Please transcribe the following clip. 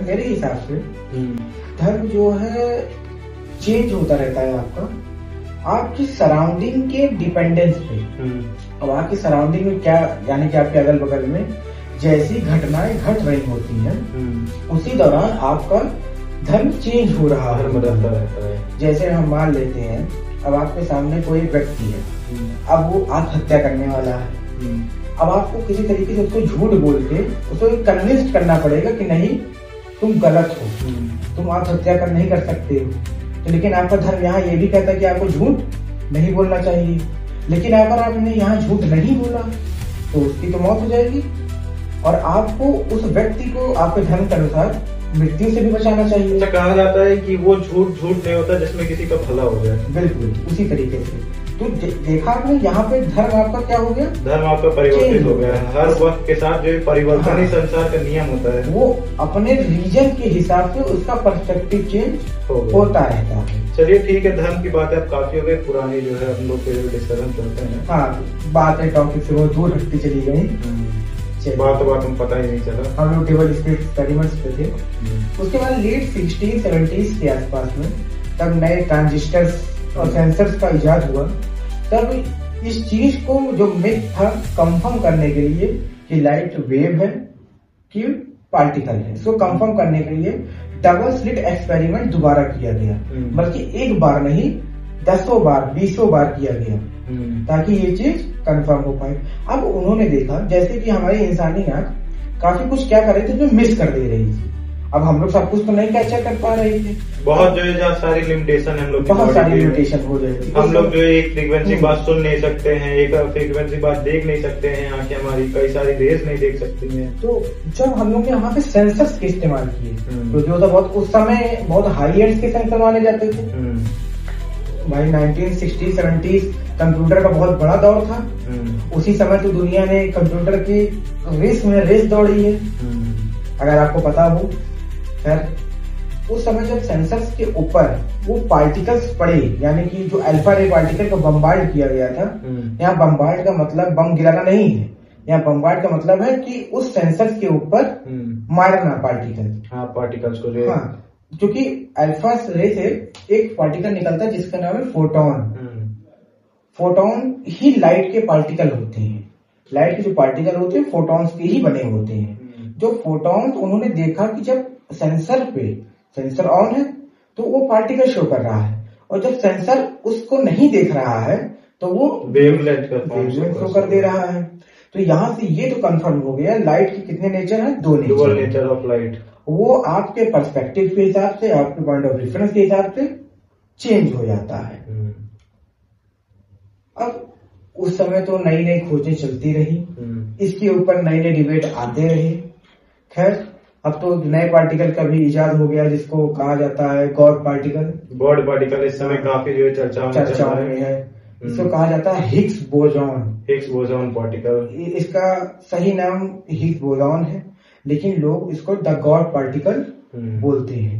मेरे हिसाब से धर्म जो है चेंज होता रहता है आपकी सराउंडिंग के डिपेंडेंस पे। अब आपकी सराउंडिंग में क्या, यानी कि आपके अगल बगल में जैसी घटनाएं घट रही होती हैं उसी दौरान आपका धर्म चेंज हो रहा है। जैसे हम मान लेते हैं, अब आपके सामने कोई व्यक्ति है, अब वो आत्महत्या करने वाला है, अब आपको किसी तरीके से उसको झूठ बोल के उसको कन्विंस करना पड़ेगा कि नहीं तुम गलत हो, तुम आत्महत्या नहीं कर सकते हो। तो लेकिन आपका धर्म यहाँ ये भी कहता है कि आपको झूठ नहीं बोलना चाहिए, लेकिन अगर आपने यहाँ झूठ नहीं बोला तो उसकी तो मौत हो जाएगी और आपको उस व्यक्ति को आपके धर्म के अनुसार मृत्यु से भी बचाना चाहिए। अच्छा, कहा जाता है कि वो झूठ नहीं होता जिसमें किसी का भला हो जाए। बिल्कुल उसी तरीके से। तो देखा आपने यहाँ पे धर्म आपका क्या हो गया, धर्म आपका परिवर्तित हो गया। हर वक्त के साथ जो परिवर्तन ही संसार का नियम होता है, वो अपने रीजन के हिसाब से उसका पर्सपेक्टिव चेंज होता रहता है। चलिए ठीक है, धर्म की बात है अब काफी हो गई, पुरानी जो है हम लोग डिस्कशन करते हैं। हाँ, बातें टॉपिक से वो दूर हटती चली गई। बात हम पता ही नहीं चला, हम लोग टेबल स्क्रिप्ट एक्सपेरिमेंट्स पे थे। उसके बाद लेट 60-70s के आसपास में तब नए ट्रांजिस्टर्स और सेंसर्स का इजाद हुआ। तब इस चीज को जो मिथ था कंफर्म करने के लिए कि लाइट वेव है कि पार्टिकल है, इसको कंफर्म करने के लिए डबल स्लिट एक्सपेरिमेंट दोबारा किया गया। बल्कि एक बार नहीं, 10 बार 20 बार किया गया ताकि ये चीज कंफर्म हो पाए। अब उन्होंने देखा जैसे कि हमारी इंसानी आंख काफी कुछ क्या कर रही थी जो मिस कर दे रही थी। अब हम लोग सब कुछ तो नहीं कैप्चर कर पा रहे थे, बहुत जो है सारी लिमिटेशन हम लोग, बहुत सारी लिमिटेशन हो जाएगी। हम लोग जो है एक फ्रीक्वेंसी बात सुन नहीं सकते हैं, एक फ्रीक्वेंसी बात देख नहीं सकते हैं, आंखें हमारी कई सारी रेस नहीं देख सकती हैं। तो जब हम लोग ने वहाँ पे सेंसर्स के इस्तेमाल किए तो जो था बहुत उस समय बहुत हाई एंड के सेंसर माने जाते थे भाई। 1960-70s कंप्यूटर का बहुत बड़ा दौर था। उसी समय तो दुनिया ने कंप्यूटर की रेस दौड़ी है, अगर आपको पता हो। खैर उस समय जब सेंसर्स के ऊपर वो पार्टिकल्स पड़े, यानी कि जो अल्फा रे पार्टिकल को बम्बार्ड किया गया था। यहाँ बम्बार्ड का मतलब बम गिराना नहीं है, यहाँ बम्बार्ड का मतलब है कि उस सेंसर्स के ऊपर मारना पार्टिकल्स को जो क्योंकि अल्फा रे से एक पार्टिकल निकलता है जिसका नाम है फोटोन। फोटोन ही लाइट के पार्टिकल होते हैं। लाइट के जो पार्टिकल होते हैं फोटॉन्स के ही बने होते हैं। जो फोटॉन उन्होंने देखा कि जब सेंसर ऑन है तो वो पार्टिकल शो कर रहा है, और जब सेंसर उसको नहीं देख रहा है तो वो वेवलेंथ शो कर दे रहा है। तो यहाँ से ये तो कंफर्म हो गया लाइट के कितने नेचर है, दो नेचर ऑफ लाइट। वो आपके पर्सपेक्टिव के हिसाब से, आपके पॉइंट ऑफ रेफरेंस के हिसाब से चेंज हो जाता है। अब उस समय तो नई नई खोजें चलती रही, इसके ऊपर नए नए डिबेट आते रहे। खैर अब तो नए पार्टिकल का भी इजाद हो गया जिसको कहा जाता है गॉड पार्टिकल। इस समय काफी जो चर्चाओं में है। इसको कहा जाता है हिग्स बोसॉन पार्टिकल। इसका सही नाम हिग्स बोसॉन है, लेकिन लोग इसको द गॉड पार्टिकल बोलते हैं।